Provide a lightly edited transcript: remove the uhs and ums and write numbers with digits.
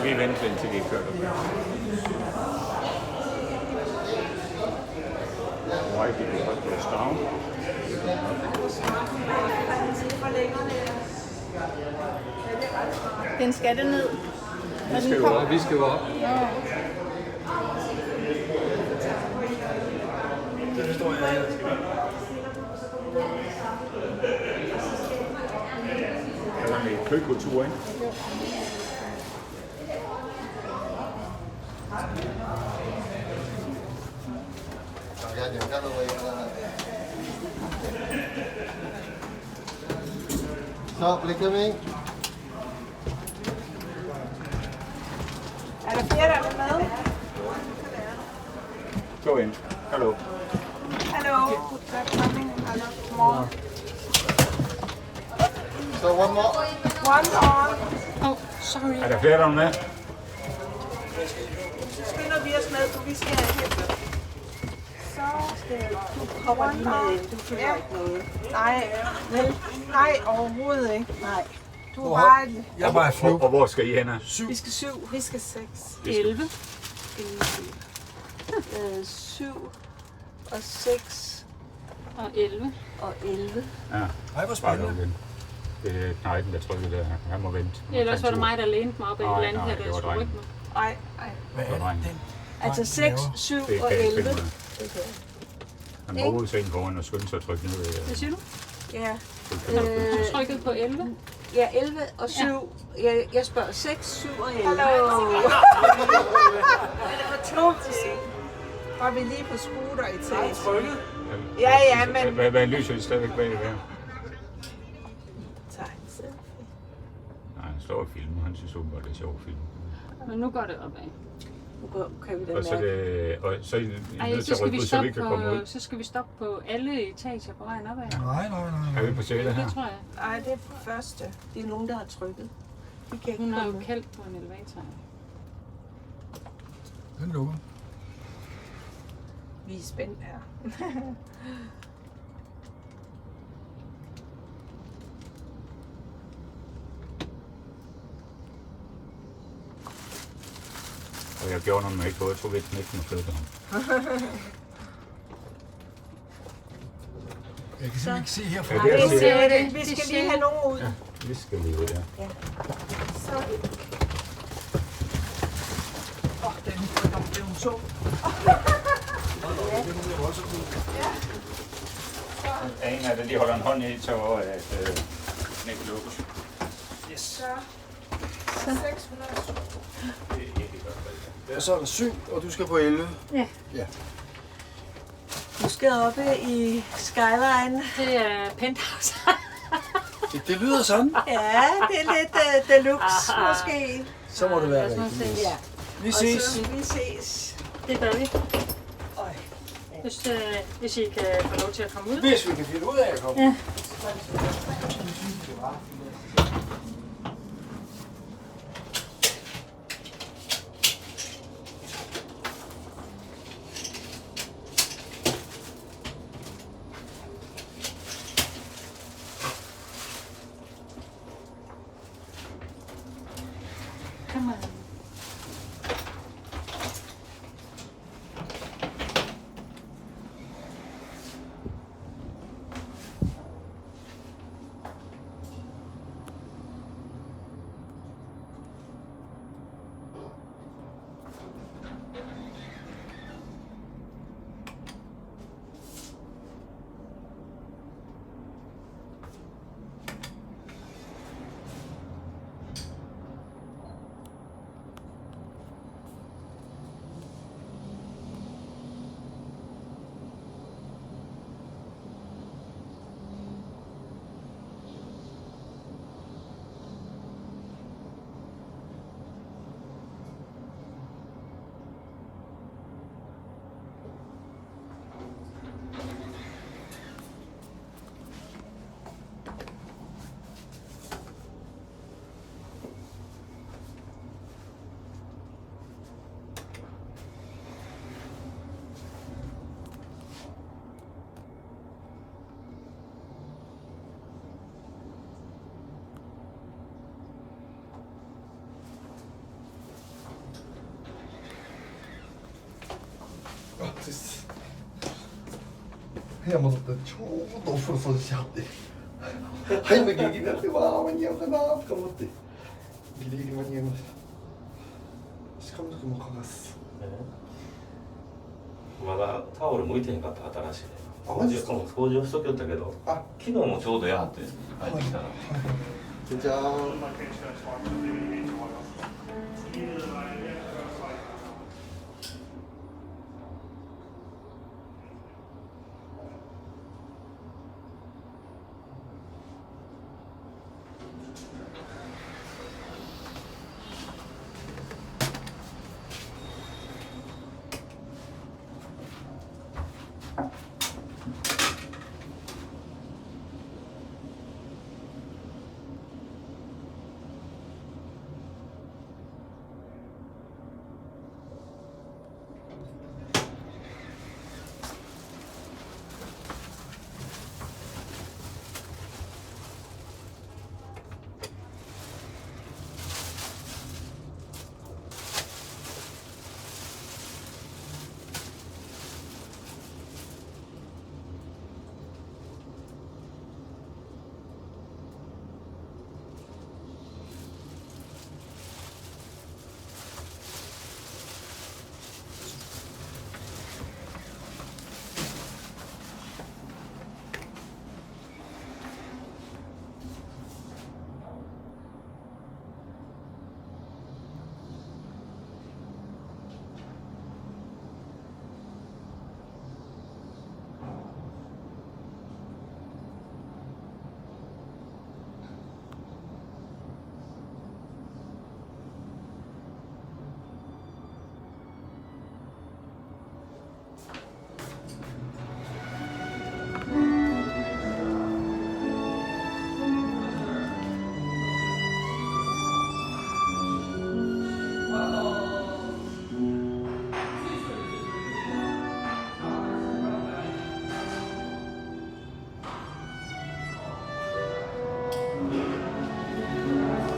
lige vente indtil de er kørt op. Right, det kan godt gå down. Den skal det ned. Vi skal jo op. Det forstår jeg ikke. Der var en køkultur, ikke? Så, blik dem ind. Er der flere, der er med? Gå ind. Hallo. Hallo. They're coming. Hello. More. Så, one more. One on. Oh, sorry. Er der flere, der er med? Skynder vi os med, for vi skal hen. Så du kommer lige med ind. Du følger ikke noget. Nej, vel? Nej, overhovedet ikke. Nej. Du er bare... Jeg er bare flyv. Og hvor skal I hen? Vi skal 7. Vi skal 6. 11. 7 og 6 Og 11. og 11. Ja, Ej, hvor bare spændende. luk ind. Det er knejten, der trykker der. Han må vente. Ellers var det mig, der lænede mig op af et eller andet Nej, her, det der var skulle rykke drengen. mig. Nej, nej. Hvad Hvor er drengen? den? Altså 6, 7 Det er og kan jeg 11. finde ud af. Han må ud til en foran og skynde sig at trykke ned. Hvad siger du? Ja. Du trykkede på 11. Ja, 11 og 7. Jeg spørger 6, 7 og 11. Hallo. Er det for tungt til sig? Var vi lige på scooter i taget? Ja, men... Hvad er lyset stadigvæk bagved? Tag en selfie. Nej, han står og filmer. Han synes åbenbart, det er sjovt at filme. Men nu går det opad. Nu kan vi da Og så, mærke. så er I Ej, nødt til at rykke ud, så vi kan komme ud. så skal vi stoppe på alle etager på vejen opad. Er vi på sælet her? Det tror jeg. Ej, det er første. Det er nogen, der har trykket. Vi kan ikke Hun har jo komme. kaldt på en elevator. Den lukker. Vi er spændt her. Og jeg gjorde noget, man ikke både tog væk den ikke må flytte ham. Jeg kan simpelthen ikke se herfra. Ja, det er Det det. ser det. Vi skal lige have nogen ud. Vi skal lige ud, ja. Så. Den blev så. En af dem lige holder en hånd i, så at den ikke lukkes. Så. 600. Og så er der 7, og du skal på 11. Ja. Ja. Du skal oppe i Skyline. Det er penthouse. Det lyder sådan. Ja, det er lidt deluxe måske. Så må det være Lad os nu rigtigt. se. Ja. Vi Og ses. så vi ses. Det gør vi. Øj. Hvis I kan få lov til at komme ud. Hvis vi kan finde ud af at komme. Ja. Come on. 部屋戻ってちょうどお風呂掃除しはって入んなきゃいけなくてわあ間に合うかなとか思ってギリギリ間に合いましたしかももう嗅がすまだタオル向いてへんかった新しいねあマジですか掃除をしときよったけどあ昨日もちょうどやはって帰ってきたらじゃあ